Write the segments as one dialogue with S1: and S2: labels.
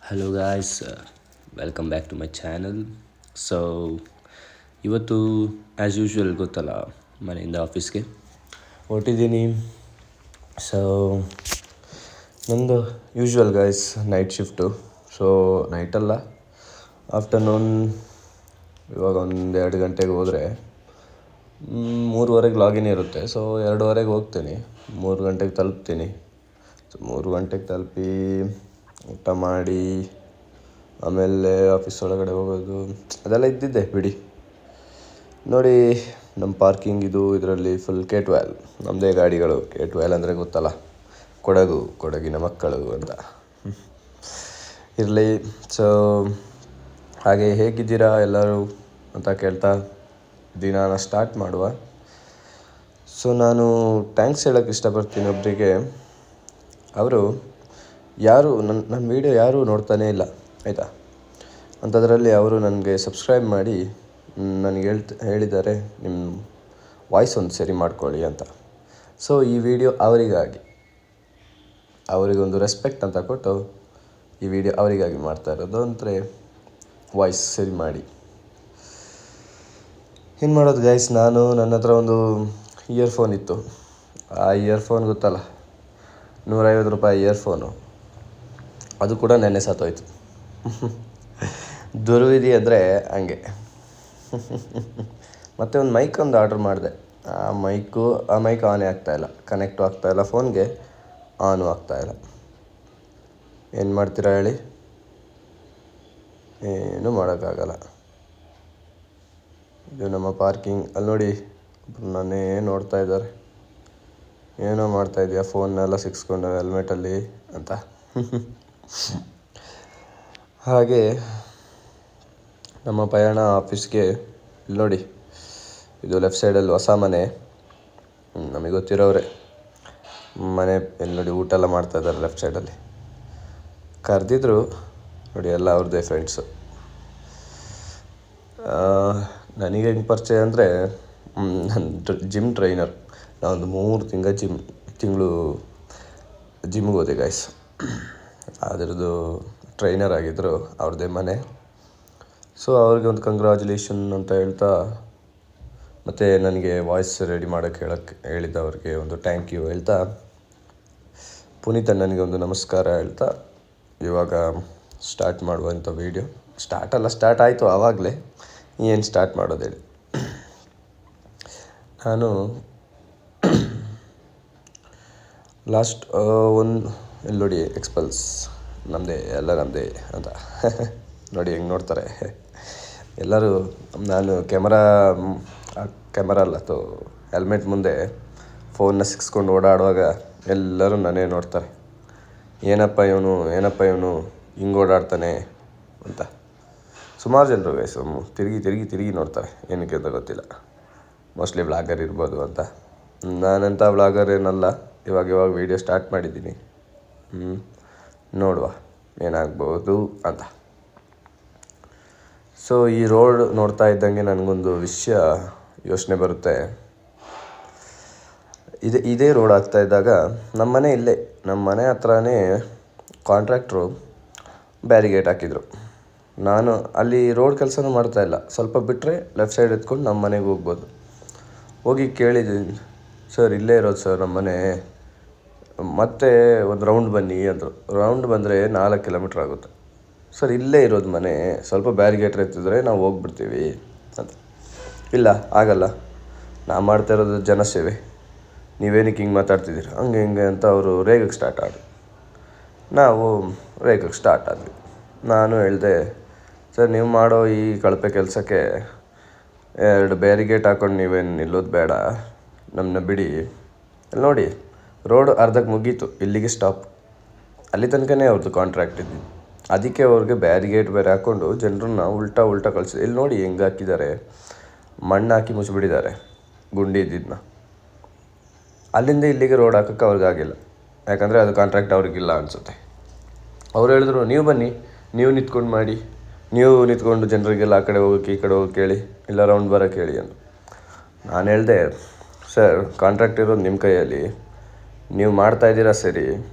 S1: Hello guys, welcome back to my channel. So ಇವತ್ತು as usual ಗೊತ್ತಲ್ಲ, ಮನೆಯಿಂದ ಆಫೀಸ್ಗೆ ಹೊರಟಿದ್ದೀನಿ. ಸೊ ನಂದು usual guys night shift. So ನೈಟಲ್ಲ, ಆಫ್ಟರ್ನೂನ್ ಇವಾಗ 1-2 ಗಂಟೆಗೆ ಹೋದರೆ 3:30ಗೆ ಲಾಗಿನ್ ಇರುತ್ತೆ. ಸೊ 2:30ಗೆ ಹೋಗ್ತೀನಿ, 3 ಗಂಟೆಗೆ ತಲುಪ್ತೀನಿ. ಸೊ 3 ಗಂಟೆಗೆ ತಲುಪಿ ಊಟ ಮಾಡಿ ಆಮೇಲೆ ಆಫೀಸ್ ಒಳಗಡೆ ಹೋಗೋದು ಅದೆಲ್ಲ ಇದ್ದಿದ್ದೆ ಬಿಡಿ. ನೋಡಿ, ನಮ್ಮ ಪಾರ್ಕಿಂಗ್ ಇದರಲ್ಲಿ ಫುಲ್ K12 ನಮ್ಮದೇ ಗಾಡಿಗಳು. K12 ಅಂದರೆ ಗೊತ್ತಲ್ಲ, ಕೊಡಗಿನ ಮಕ್ಕಳು ಅಂತ. ಇರಲಿ. ಸೊ ಹಾಗೆ ಹೇಗಿದ್ದೀರಾ ಎಲ್ಲರೂ ಅಂತ ಕೇಳ್ತಾ ದಿನಾನ ಸ್ಟಾರ್ಟ್ ಮಾಡುವ. ಸೊ ನಾನು ಥ್ಯಾಂಕ್ಸ್ ಹೇಳೋಕ್ಕೆ ಇಷ್ಟಪಡ್ತೀನಿ ಒಬ್ಬರಿಗೆ. ಅವರು ನನ್ನ ವೀಡಿಯೋ ಯಾರೂ ನೋಡ್ತಾನೇ ಇಲ್ಲ, ಆಯಿತಾ. ಅಂಥದ್ರಲ್ಲಿ ಅವರು ನನಗೆ ಸಬ್ಸ್ಕ್ರೈಬ್ ಮಾಡಿ ನನಗೆ ಹೇಳಿದ್ದಾರೆ, ನಿಮ್ಮ ವಾಯ್ಸ್ ಒಂದು ಸರಿ ಮಾಡ್ಕೊಳ್ಳಿ ಅಂತ. ಸೊ ಈ ವಿಡಿಯೋ ಅವರಿಗೊಂದು ರೆಸ್ಪೆಕ್ಟ್ ಅಂತ ಕೊಟ್ಟು ಈ ವಿಡಿಯೋ ಅವರಿಗಾಗಿ ಮಾಡ್ತಾ ಇರೋದು. ಅಂದರೆ ವಾಯ್ಸ್ ಸರಿ ಮಾಡಿ. ಏನು ಮಾಡೋದು ಗೈಸ್, ನನ್ನ ಹತ್ರ ಒಂದು ಇಯರ್ಫೋನ್ ಇತ್ತು. ಆ ಇಯರ್ಫೋನ್ ಗೊತ್ತಲ್ಲ, 150 ರೂಪಾಯಿ ಇಯರ್ಫೋನು. ಅದು ಕೂಡ ನೆನ್ನೆ ಸತ್ತೋಯ್ತು. ದುರ್ವಿಧಿ ಅಂದರೆ ಹಂಗೆ. ಮತ್ತು ಒಂದು ಮೈಕ್ ಆರ್ಡ್ರ್ ಮಾಡಿದೆ. ಆ ಮೈಕ್ ಆನೇ ಆಗ್ತಾಯಿಲ್ಲ, ಕನೆಕ್ಟು ಆಗ್ತಾಯಿಲ್ಲ ಫೋನ್ಗೆ, ಆನು ಆಗ್ತಾಯಿಲ್ಲ. ಏನು ಮಾಡ್ತೀರಾ ಹೇಳಿ? ಏನೂ ಮಾಡೋಕ್ಕಾಗಲ್ಲ. ಇದು ನಮ್ಮ ಪಾರ್ಕಿಂಗ್. ಅಲ್ಲಿ ನೋಡಿ, ನನ್ನೇ ನೋಡ್ತಾ ಇದ್ದಾರೆ. ಏನೋ ಮಾಡ್ತಾಯಿದ್ಯಾ, ಫೋನ್ನೆಲ್ಲ ಸಿಕ್ಸ್ಕೊಂಡು ಹೆಲ್ಮೆಟಲ್ಲಿ ಅಂತ. ಹಾಗೆ ನಮ್ಮ ಪಯಣ ಆಫೀಸ್ಗೆ. ಇಲ್ಲಿ ನೋಡಿ, ಇದು ಲೆಫ್ಟ್ ಸೈಡಲ್ಲಿ ಹೊಸ ಮನೆ, ನಮಗೆ ಗೊತ್ತಿರೋರೆ ಮನೆ. ಇಲ್ಲಿ ನೋಡಿ, ಊಟ ಎಲ್ಲ ಮಾಡ್ತಾಯಿದ್ದಾರೆ ಲೆಫ್ಟ್ ಸೈಡಲ್ಲಿ. ಕರೆದಿದ್ರು ನೋಡಿ, ಎಲ್ಲ ಅವ್ರದ್ದೇ ಫ್ರೆಂಡ್ಸು. ನನಗೆ ಹೆಂಗೆ ಪರಿಚಯ ಅಂದರೆ, ನನ್ನ ಜಿಮ್ ಟ್ರೈನರ್. ನಾನೊಂದು 3 ತಿಂಗಳು ಜಿಮ್ಗೆ ಹೋದೆ ಗೈಸ್. ಅದರದ್ದು ಟ್ರೈನರ್ ಆಗಿದ್ದರು, ಅವ್ರದ್ದೇ ಮನೆ. ಸೊ ಅವ್ರಿಗೆ ಒಂದು ಕಂಗ್ರ್ಯಾಚುಲೇಷನ್ ಅಂತ ಹೇಳ್ತಾ, ಮತ್ತು ನನಗೆ ವಾಯ್ಸ್ ರೆಡಿ ಮಾಡೋಕ್ಕೆ ಹೇಳಿದ್ದವ್ರಿಗೆ ಒಂದು ಥ್ಯಾಂಕ್ ಯು ಹೇಳ್ತಾ, ಪುನೀತ ನನಗೆ ಒಂದು ನಮಸ್ಕಾರ ಹೇಳ್ತಾ ಇವಾಗ ಸ್ಟಾರ್ಟ್ ಮಾಡುವಂಥ ವೀಡಿಯೋ. ಸ್ಟಾರ್ಟ್ ಆಯಿತು ಆವಾಗಲೇ. ಏನು ಸ್ಟಾರ್ಟ್ ಮಾಡೋದು ಹೇಳಿ. ನಾನು ಲಾಸ್ಟ್ ಇಲ್ಲಿ ನೋಡಿ, ಎಕ್ಸ್ಪಲ್ಸ್ ನಮ್ಮದೇ, ಎಲ್ಲ ನಮ್ಮದೇ ಅಂತ. ನೋಡಿ ಹೆಂಗೆ ನೋಡ್ತಾರೆ ಎಲ್ಲರೂ. ನಾನು ಕ್ಯಾಮರಾ ಅಲ್ಲ, ಹೆಲ್ಮೆಟ್ ಮುಂದೆ ಫೋನ್ನ ಸಿಕ್ಸ್ಕೊಂಡು ಓಡಾಡುವಾಗ ಎಲ್ಲರೂ ನನ್ನೇ ನೋಡ್ತಾರೆ. ಏನಪ್ಪ ಇವನು ಹಿಂಗೆ ಓಡಾಡ್ತಾನೆ ಅಂತ. ಸುಮಾರು ಜನರು ವಯಸ್ಸು ತಿರುಗಿ ನೋಡ್ತಾರೆ, ಏನಕ್ಕೆ ಅಂತ ಗೊತ್ತಿಲ್ಲ. ಮೋಸ್ಟ್ಲಿ ವ್ಲಾಗರ್ ಇರ್ಬೋದು ಅಂತ. ನಾನಂಥ ವ್ಲಾಗರ್ ಏನಲ್ಲ, ಇವಾಗ ವೀಡಿಯೋ ಸ್ಟಾರ್ಟ್ ಮಾಡಿದ್ದೀನಿ. ನೋಡುವ ಏನಾಗ್ಬೋದು ಅಂತ. ಸೊ ಈ ರೋಡ್ ನೋಡ್ತಾ ಇದ್ದಂಗೆ ನನಗೊಂದು ವಿಷಯ ಯೋಚನೆ ಬರುತ್ತೆ. ಇದೇ ರೋಡ್ ಆಗ್ತಾ ಇದ್ದಾಗ ನಮ್ಮ ಮನೆ ಹತ್ರನೇ ಕಾಂಟ್ರಾಕ್ಟ್ರು ಬ್ಯಾರಿಗೇಟ್ ಹಾಕಿದರು. ನಾನು ಅಲ್ಲಿ ರೋಡ್ ಕೆಲಸನೂ ಮಾಡ್ತಾಯಿಲ್ಲ, ಸ್ವಲ್ಪ ಬಿಟ್ಟರೆ ಲೆಫ್ಟ್ ಸೈಡ್ ಎತ್ಕೊಂಡು ನಮ್ಮ ಮನೆಗೆ ಹೋಗ್ಬೋದು. ಹೋಗಿ ಕೇಳಿದ್ದೀನಿ, ಸರ್ ಇಲ್ಲೇ ಇರೋದು ಸರ್ ನಮ್ಮ ಮನೆ, ಮತ್ತೆ ಒಂದು ರೌಂಡ್ ಬನ್ನಿ ಅಂದರು. ರೌಂಡ್ ಬಂದರೆ 4 ಕಿಲೋಮೀಟ್ರ್ ಆಗುತ್ತೆ. ಸರ್ ಇಲ್ಲೇ ಇರೋದು ಮನೆ, ಸ್ವಲ್ಪ ಬ್ಯಾರಿಗೇಟ್ರ್ ಎತ್ತಿದ್ರೆ ನಾವು ಹೋಗ್ಬಿಡ್ತೀವಿ ಅಂತ. ಇಲ್ಲ ಆಗಲ್ಲ, ನಾವು ಮಾಡ್ತಾ ಇರೋದು ಜನಸೇವೆ, ನೀವೇನಕ್ಕೆ ಹಿಂಗೆ ಮಾತಾಡ್ತಿದ್ದೀರ, ಹಂಗೆ ಅಂತ ಅವರು ರೇಗಕ್ಕೆ ಸ್ಟಾರ್ಟ್ ಆದ್ವಿ. ನಾನು ಹೇಳಿದೆ, ಸರ್ ನೀವು ಮಾಡೋ ಈ ಕಳಪೆ ಕೆಲಸಕ್ಕೆ 2 ಬ್ಯಾರಿಗೇಟ್ ಹಾಕ್ಕೊಂಡು ನೀವೇನು ನಿಲ್ಲೋದು ಬೇಡ, ನಮ್ಮನ್ನ ಬಿಡಿ. ಅಲ್ಲಿ ನೋಡಿ, ರೋಡ್ ಅರ್ಧಕ್ಕೆ ಮುಗೀತು, ಇಲ್ಲಿಗೆ ಸ್ಟಾಪ್. ಅಲ್ಲಿ ತನಕನೇ ಅವ್ರದ್ದು ಕಾಂಟ್ರಾಕ್ಟ್ ಇದ್ದಿದ್ದು. ಅದಕ್ಕೆ ಅವ್ರಿಗೆ ಬ್ಯಾರಿಗೇಟ್ ಬೇರೆ ಹಾಕ್ಕೊಂಡು ಜನರನ್ನ ಉಲ್ಟಾ ಕಳಿಸಿದೆ. ಇಲ್ಲಿ ನೋಡಿ ಹೆಂಗೆ ಹಾಕಿದ್ದಾರೆ, ಮಣ್ಣು ಹಾಕಿ ಮುಚ್ಚಿಬಿಟ್ಟಿದ್ದಾರೆ ಗುಂಡಿ ಇದ್ದಿದ್ದನ್ನ. ಅಲ್ಲಿಂದ ಇಲ್ಲಿಗೆ ರೋಡ್ ಹಾಕೋಕ್ಕೆ ಅವ್ರಿಗಾಗಿಲ್ಲ, ಯಾಕಂದರೆ ಅದು ಕಾಂಟ್ರಾಕ್ಟ್ ಅವ್ರಿಗಿಲ್ಲ ಅನಿಸುತ್ತೆ. ಅವ್ರು ಹೇಳಿದ್ರು, ನೀವು ಬನ್ನಿ, ನೀವು ನಿಂತ್ಕೊಂಡು ಮಾಡಿ, ನೀವು ನಿಂತ್ಕೊಂಡು ಜನರಿಗೆಲ್ಲ ಆ ಕಡೆ ಹೋಗೋಕ್ಕೆ ಈ ಕಡೆ ಹೋಗೋಕ್ಕೆ ಹೇಳಿ, ಇಲ್ಲ ರೌಂಡ್ ಬರೋಕ್ಕೆ ಹೇಳಿ ಅಂದರು. ನಾನು ಹೇಳಿದೆ, ಸರ್ ಕಾಂಟ್ರಾಕ್ಟ್ ಇರೋದು ನಿಮ್ಮ ಕೈಯಲ್ಲಿ, ನೀವು ಮಾಡ್ತಾಯಿದ್ದೀರಾ ಸರಿ,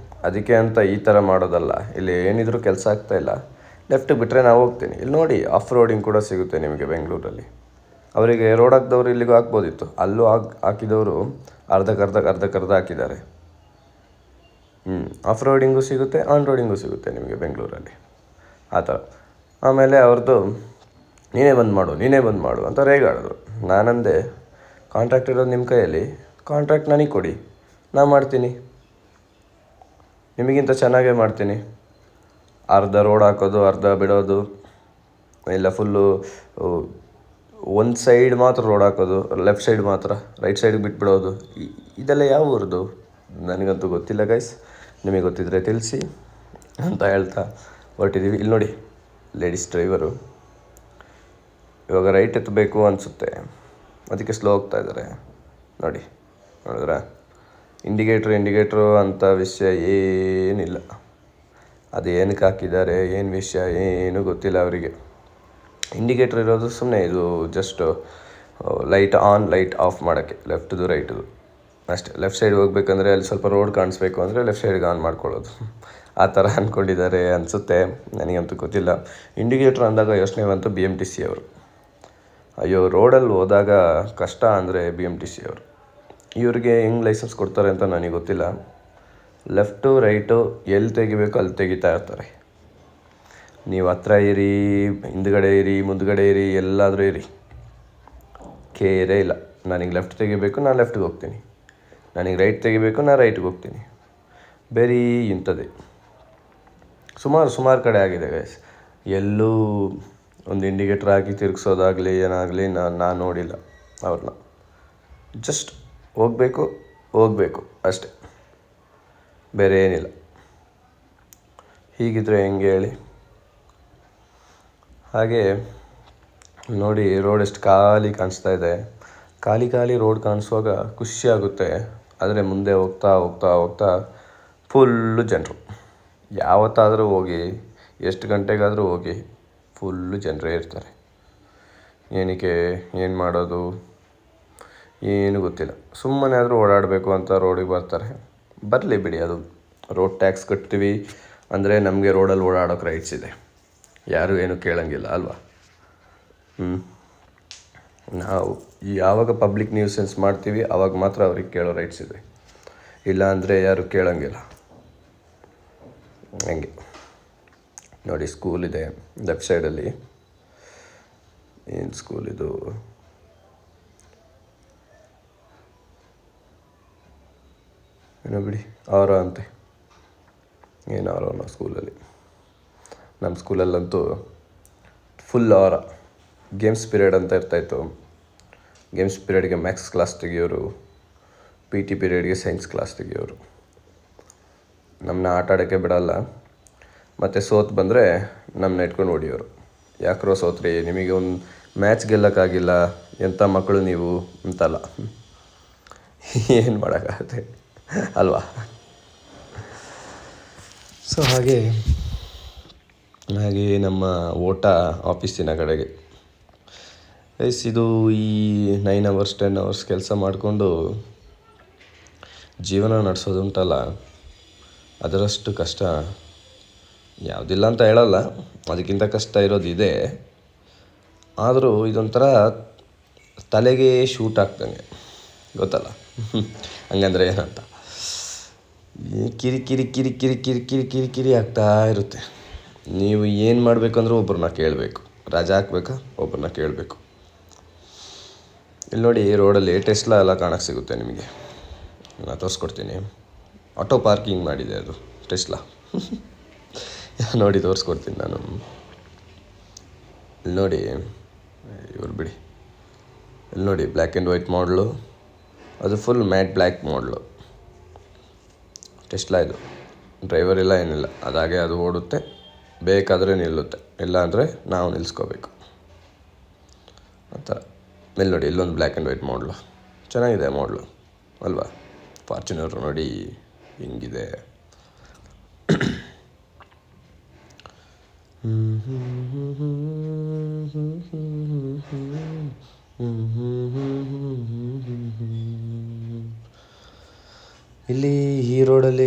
S1: ಅದಕ್ಕೆ ಅಂತ ಈ ಥರ ಮಾಡೋದಲ್ಲ. ಇಲ್ಲಿ ಏನಿದ್ರು ಕೆಲಸ ಆಗ್ತಾಯಿಲ್ಲ, ಲೆಫ್ಟ್ ಬಿಟ್ಟರೆ ನಾವು ಹೋಗ್ತೀನಿ. ಇಲ್ಲಿ ನೋಡಿ ಆಫ್ ರೋಡಿಂಗ್ ಕೂಡ ಸಿಗುತ್ತೆ ನಿಮಗೆ ಬೆಂಗಳೂರಲ್ಲಿ. ಅವರಿಗೆ ರೋಡ್ ಹಾಕಿದವರು ಇಲ್ಲಿಗೂ ಹಾಕ್ಬೋದಿತ್ತು, ಅಲ್ಲೂ ಹಾಕಿದವರು ಅರ್ಧಕ್ಕರ್ಧ ಹಾಕಿದ್ದಾರೆ. ಆಫ್ ರೋಡಿಂಗು ಸಿಗುತ್ತೆ, ಆನ್ ರೋಡಿಂಗು ಸಿಗುತ್ತೆ ನಿಮಗೆ ಬೆಂಗಳೂರಲ್ಲಿ ಆ ಥರ. ಆಮೇಲೆ ಅವ್ರದ್ದು ನೀನೇ ಬಂದು ಮಾಡು ಅಂತ ರೇಗಾಡಿದ್ರು. ನಾನಂದೆ, ಕಾಂಟ್ರಾಕ್ಟ್ ಇರೋದು ನಿಮ್ಮ ಕೈಯಲ್ಲಿ, ಕಾಂಟ್ರಾಕ್ಟ್ ನನಗೆ ಕೊಡಿ, ನಾ ಮಾಡ್ತೀನಿ, ನಿಮಗಿಂತ ಚೆನ್ನಾಗೇ ಮಾಡ್ತೀನಿ. ಅರ್ಧ ರೋಡ್ ಹಾಕೋದು, ಅರ್ಧ ಬಿಡೋದು, ಇಲ್ಲ ಫುಲ್ಲು ಒಂದು ಸೈಡ್ ಮಾತ್ರ ರೋಡ್ ಹಾಕೋದು, ಲೆಫ್ಟ್ ಸೈಡ್ ಮಾತ್ರ, ರೈಟ್ ಸೈಡಿಗೆ ಬಿಟ್ಬಿಡೋದು, ಇದೆಲ್ಲ ಯಾವ ಊರದು ನನಗಂತೂ ಗೊತ್ತಿಲ್ಲ ಗೈಸ್. ನಿಮಗೆ ಗೊತ್ತಿದ್ದರೆ ತಿಳಿಸಿ ಅಂತ ಹೇಳ್ತಾ ಹೊರಟಿದ್ದೀವಿ. ಇಲ್ಲಿ ನೋಡಿ ಲೇಡೀಸ್ ಡ್ರೈವರು ಇವಾಗ ರೈಟ್ ಎತ್ತಬೇಕು ಅನಿಸುತ್ತೆ, ಅದಕ್ಕೆ ಸ್ಲೋ ಹೋಗ್ತಾ ಇದ್ದಾರೆ. ನೋಡಿದ್ರಾ, ಇಂಡಿಕೇಟ್ರು ಅಂಥ ವಿಷಯ ಏನಿಲ್ಲ. ಅದು ಏನಕ್ಕೆ ಹಾಕಿದ್ದಾರೆ, ಏನು ವಿಷಯ ಏನೂ ಗೊತ್ತಿಲ್ಲ ಅವರಿಗೆ. ಇಂಡಿಕೇಟ್ರ್ ಇರೋದು ಸುಮ್ಮನೆ ಇದು just light on light off ಮಾಡೋಕ್ಕೆ, ಲೆಫ್ಟ್ದು ರೈಟ್ದು ಅಷ್ಟೇ. ಲೆಫ್ಟ್ ಸೈಡ್ ಹೋಗ್ಬೇಕಂದ್ರೆ ಅಲ್ಲಿ ಸ್ವಲ್ಪ ರೋಡ್ ಕಾಣಿಸ್ಬೇಕು ಅಂದರೆ ಲೆಫ್ಟ್ ಸೈಡ್ಗೆ ಆನ್ ಮಾಡ್ಕೊಳ್ಳೋದು, ಆ ಥರ ಅಂದ್ಕೊಂಡಿದ್ದಾರೆ ಅನಿಸುತ್ತೆ, ನನಗಂತೂ ಗೊತ್ತಿಲ್ಲ. ಇಂಡಿಕೇಟ್ರ್ ಅಂದಾಗ ಯೋಚನೆ ಬಂತು BMTC ಅವರು. ಅಯ್ಯೋ, ರೋಡಲ್ಲಿ ಹೋದಾಗ ಕಷ್ಟ ಅಂದರೆ BMTC ಅವರು. ಇವ್ರಿಗೆ ಹೆಂಗೆ ಲೈಸೆನ್ಸ್ ಕೊಡ್ತಾರೆ ಅಂತ ನನಗೆ ಗೊತ್ತಿಲ್ಲ. ಲೆಫ್ಟು ರೈಟು ಎಲ್ಲಿ ತೆಗಿಬೇಕು ಅಲ್ಲಿ ತೆಗಿತಾ ಇರ್ತಾರೆ. ನೀವು ಹತ್ರ ಇರಿ, ಹಿಂದ್ಗಡೆ ಇರಿ, ಮುಂದ್ಗಡೆ ಇರಿ, ಎಲ್ಲಾದರೂ ಇರಿ, ಕೇರೇ ಇಲ್ಲ. ನನಗೆ ಲೆಫ್ಟ್ ತೆಗಿಬೇಕು, ನಾನು ಲೆಫ್ಟ್ಗೆ ಹೋಗ್ತೀನಿ. ನನಗೆ ರೈಟ್ ತೆಗಿಬೇಕು, ನಾನು ರೈಟ್ಗೆ ಹೋಗ್ತೀನಿ. ಬರೀ ಇಂಥದ್ದೇ ಸುಮಾರು ಕಡೆ ಆಗಿದೆ ಗೈಸ್. ಎಲ್ಲೂ ಒಂದು ಇಂಡಿಕೇಟ್ರ್ ಹಾಕಿ ತಿರುಗಿಸೋದಾಗಲಿ ಏನಾಗಲಿ ನಾನು ನೋಡಿಲ್ಲ ಅವ್ರನ್ನ. ಜಸ್ಟ್ ಹೋಗಬೇಕು ಅಷ್ಟೆ, ಬೇರೆ ಏನಿಲ್ಲ. ಹೀಗಿದ್ರೆ ಹೆಂಗೆ ಹೇಳಿ? ಹಾಗೆ ನೋಡಿ, ರೋಡ್ ಎಷ್ಟು ಖಾಲಿ ಕಾಣಿಸ್ತಾ ಇದೆ. ಖಾಲಿ ರೋಡ್ ಕಾಣಿಸುವಾಗ ಖುಷಿ ಆಗುತ್ತೆ. ಆದರೆ ಮುಂದೆ ಹೋಗ್ತಾ ಫುಲ್ಲು ಜನರು. ಯಾವತ್ತಾದರೂ ಹೋಗಿ, ಎಷ್ಟು ಗಂಟೆಗಾದರೂ ಹೋಗಿ, ಫುಲ್ಲು ಜನರೇ ಇರ್ತಾರೆ. ಏನಕ್ಕೆ, ಏನು ಮಾಡೋದು ಏನು ಗೊತ್ತಿಲ್ಲ. ಸುಮ್ಮನೆ ಆದರೂ ಓಡಾಡಬೇಕು ಅಂತ ರೋಡಿಗೆ ಬರ್ತಾರೆ. ಬರಲಿ ಬಿಡಿ, ಅದು ರೋಡ್ ಟ್ಯಾಕ್ಸ್ ಕಟ್ತೀವಿ ಅಂದರೆ ನಮಗೆ ರೋಡಲ್ಲಿ ಓಡಾಡೋಕೆ ರೈಟ್ಸ್ ಇದೆ, ಯಾರೂ ಏನೂ ಕೇಳೋಂಗಿಲ್ಲ ಅಲ್ವಾ? ನಾವು ಯಾವಾಗ ಪಬ್ಲಿಕ್ ನ್ಯೂಸೆನ್ಸ್ ಮಾಡ್ತೀವಿ ಆವಾಗ ಮಾತ್ರ ಅವ್ರಿಗೆ ಕೇಳೋ ರೈಟ್ಸ್ ಇದೆ, ಇಲ್ಲ ಅಂದರೆ ಯಾರು ಕೇಳೋಂಗಿಲ್ಲ. ಹಂಗೆ ನೋಡಿ, ಸ್ಕೂಲ್ ಇದೆ ಲೆಫ್ಟ್ ಸೈಡಲ್ಲಿ. ಏನು ಸ್ಕೂಲ್ ಇದು? ಏನೋ ಬಿಡಿ, ಅವರ ಅಂತೆ, ಏನು ಅವರ ಸ್ಕೂಲಲ್ಲಿ. ನಮ್ಮ ಸ್ಕೂಲಲ್ಲಂತೂ ಫುಲ್ ಅವರ. ಗೇಮ್ಸ್ ಪೀರಿಯಡ್ ಅಂತ ಇರ್ತಾಯಿತ್ತು. ಗೇಮ್ಸ್ ಪೀರಿಯಡ್ಗೆ ಮ್ಯಾಥ್ಸ್ ಕ್ಲಾಸ್ ತೆಗಿಯೋರು, PT ಪೀರಿಯಡ್ಗೆ ಸೈನ್ಸ್ ಕ್ಲಾಸ್ ತೆಗಿಯೋರು. ನಮ್ಮನ್ನ ಆಟ ಆಡೋಕ್ಕೆ ಬಿಡೋಲ್ಲ, ಮತ್ತು ಸೋತು ಬಂದರೆ ನಮ್ಮನ್ನ ಇಟ್ಕೊಂಡು ಹೊಡಿಯೋರು. ಯಾಕ್ರೋ ಸೋತ್ರಿ, ನಿಮಗೆ ಒಂದು ಮ್ಯಾಚ್ ಗೆಲ್ಲಕ್ಕಾಗಿಲ್ಲ, ಎಂಥ ಮಕ್ಕಳು ನೀವು ಅಂತಲ್ಲ. ಏನು ಮಾಡೋಕ್ಕಾಗುತ್ತೆ ಅಲ್ವಾ? ಸೊ ಹಾಗೆ ನಮ್ಮ ಓಟ ಆಫೀಸಿನ ಕಡೆಗೆ ಇದು ಈ 9 hours 10 hours ಕೆಲಸ ಮಾಡಿಕೊಂಡು ಜೀವನ ನಡೆಸೋದುಂಟಲ್ಲ, ಅದರಷ್ಟು ಕಷ್ಟ ಯಾವುದಿಲ್ಲ ಅಂತ ಹೇಳಲ್ಲ, ಅದಕ್ಕಿಂತ ಕಷ್ಟ ಇರೋದಿದೆ. ಆದರೂ ಇದೊಂಥರ ತಲೆಗೆ ಶೂಟ್ ಆಗ್ತಂಗೆ, ಗೊತ್ತಲ್ಲ ಹಂಗಂದ್ರೆ ಏನಂತ. ಕಿರಿ ಆಗ್ತಾ ಇರುತ್ತೆ. ನೀವು ಏನು ಮಾಡಬೇಕಂದ್ರೂ ಒಬ್ಬರನ್ನ ಕೇಳಬೇಕು, ರಜಾ ಹಾಕ್ಬೇಕಾ ಒಬ್ಬರನ್ನ ಕೇಳಬೇಕು. ಇಲ್ಲಿ ನೋಡಿ, ರೋಡಲ್ಲಿ ಟೆಸ್ಲಾ ಎಲ್ಲ ಕಾಣಕ್ಕೆ ಸಿಗುತ್ತೆ ನಿಮಗೆ. ನಾನು ತೋರಿಸ್ಕೊಡ್ತೀನಿ. ಆಟೋ ಪಾರ್ಕಿಂಗ್ ಮಾಡಿದೆ ಅದು ಟೆಸ್ಲಾ. ನೋಡಿ ತೋರಿಸ್ಕೊಡ್ತೀನಿ ನಾನು. ಇಲ್ಲಿ ನೋಡಿ, ಇವ್ರು ಬಿಡಿ, ಇಲ್ಲಿ ನೋಡಿ ಬ್ಲ್ಯಾಕ್ ಆ್ಯಂಡ್ ವೈಟ್ ಮಾಡಲು, ಅದು ಫುಲ್ ಮ್ಯಾಟ್ ಬ್ಲ್ಯಾಕ್ ಮಾಡಲು ಟೆಸ್ಲಾ. ಇದು ಡ್ರೈವರ್ ಇಲ್ಲ ಏನಿಲ್ಲ, ಅದಾಗೆ ಅದು ಓಡುತ್ತೆ, ಬೇಕಾದರೆ ನಿಲ್ಲುತ್ತೆ, ಇಲ್ಲ ಅಂದರೆ ನಾವು ನಿಲ್ಲಿಸ್ಕೋಬೇಕು ಆ ಥರ. ಇಲ್ಲಿ ನೋಡಿ, ಇಲ್ಲೊಂದು ಬ್ಲ್ಯಾಕ್ ಆ್ಯಂಡ್ ವೈಟ್ ಮಾಡಲು, ಚೆನ್ನಾಗಿದೆ ಮಾಡಲು ಅಲ್ವಾ? ಫಾರ್ಚುನರ್ ನೋಡಿ ಹಿಂಗಿದೆ. ಇಲ್ಲಿ ಈ ರೋಡ್ ರೋಡಲ್ಲಿ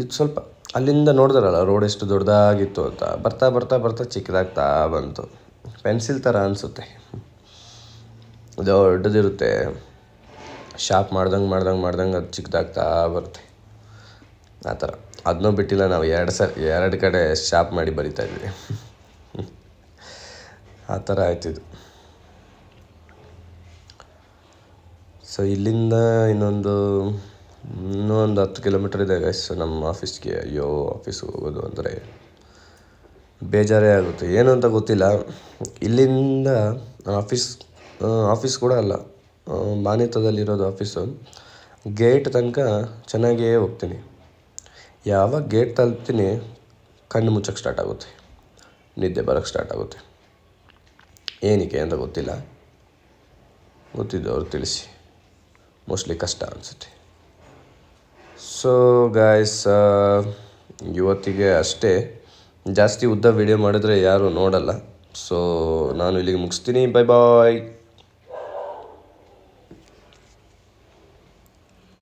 S1: ಇದು ಸ್ವಲ್ಪ ಅಲ್ಲಿಂದ ನೋಡಿದ್ರಲ್ಲ ರೋಡ್ ಎಷ್ಟು ದೊಡ್ಡದಾಗಿತ್ತು ಅಂತ, ಬರ್ತಾ ಬರ್ತಾ ಬರ್ತಾ ಚಿಕ್ಕದಾಗ್ತಾ ಬಂತು. ಪೆನ್ಸಿಲ್ ಥರ ಅನಿಸುತ್ತೆ, ದೊಡ್ಡದಿರುತ್ತೆ. ಶಾರ್ಪ್ ಮಾಡ್ದಂಗೆ ಅದು ಚಿಕ್ಕದಾಗ್ತಾ ಬರುತ್ತೆ ಆ ಥರ. ಅದನ್ನೂ ಬಿಟ್ಟಿಲ್ಲ, ನಾವು 2 ಕಡೆ ಶಾರ್ಪ್ ಮಾಡಿ ಬರಿತಾಯಿದ್ವಿ. ಆ ಥರ ಆಯ್ತಿದ್ದು. ಸೊ ಇಲ್ಲಿಂದ ಇನ್ನೂ ಒಂದು 10 ಕಿಲೋಮೀಟರ್ ಇದೆ ಗೈಸ್ ನಮ್ಮ ಆಫೀಸ್ಗೆ. ಅಯ್ಯೋ, ಆಫೀಸ್ಗೆ ಹೋಗೋದು ಅಂದರೆ ಬೇಜಾರೇ ಆಗುತ್ತೆ. ಏನು ಅಂತ ಗೊತ್ತಿಲ್ಲ. ಇಲ್ಲಿಂದ ಆಫೀಸ್ ಕೂಡ ಅಲ್ಲ, ಮಾನ್ಯತದಲ್ಲಿರೋದು ಆಫೀಸು. ಗೇಟ್ ತನಕ ಚೆನ್ನಾಗೇ ಹೋಗ್ತೀನಿ. ಯಾವಾಗ ಗೇಟ್ ತಲುಪ್ತೀನಿ ಕಣ್ಣು ಮುಚ್ಚಕ್ಕೆ ಸ್ಟಾರ್ಟ್ ಆಗುತ್ತೆ, ನಿದ್ದೆ ಬರೋಕ್ಕೆ ಸ್ಟಾರ್ಟ್ ಆಗುತ್ತೆ. ಏನಕ್ಕೆ ಅಂತ ಗೊತ್ತಿಲ್ಲ, ಗೊತ್ತಿದ್ದವ್ರು ತಿಳಿಸಿ. ಮೋಸ್ಟ್ಲಿ ಕಷ್ಟ ಅನಿಸುತ್ತೆ. ಸೊ ಗಾಯ್ಸ್, ಇವತ್ತಿಗೆ ಅಷ್ಟೇ. ಜಾಸ್ತಿ ಉದ್ದ ವಿಡಿಯೋ ಮಾಡಿದ್ರೆ ಯಾರೂ ನೋಡಲ್ಲ. ಸೊ ನಾನು ಇಲ್ಲಿಗೆ ಮುಗಿಸ್ತೀನಿ. ಬಾಯ್ ಬಾಯ್.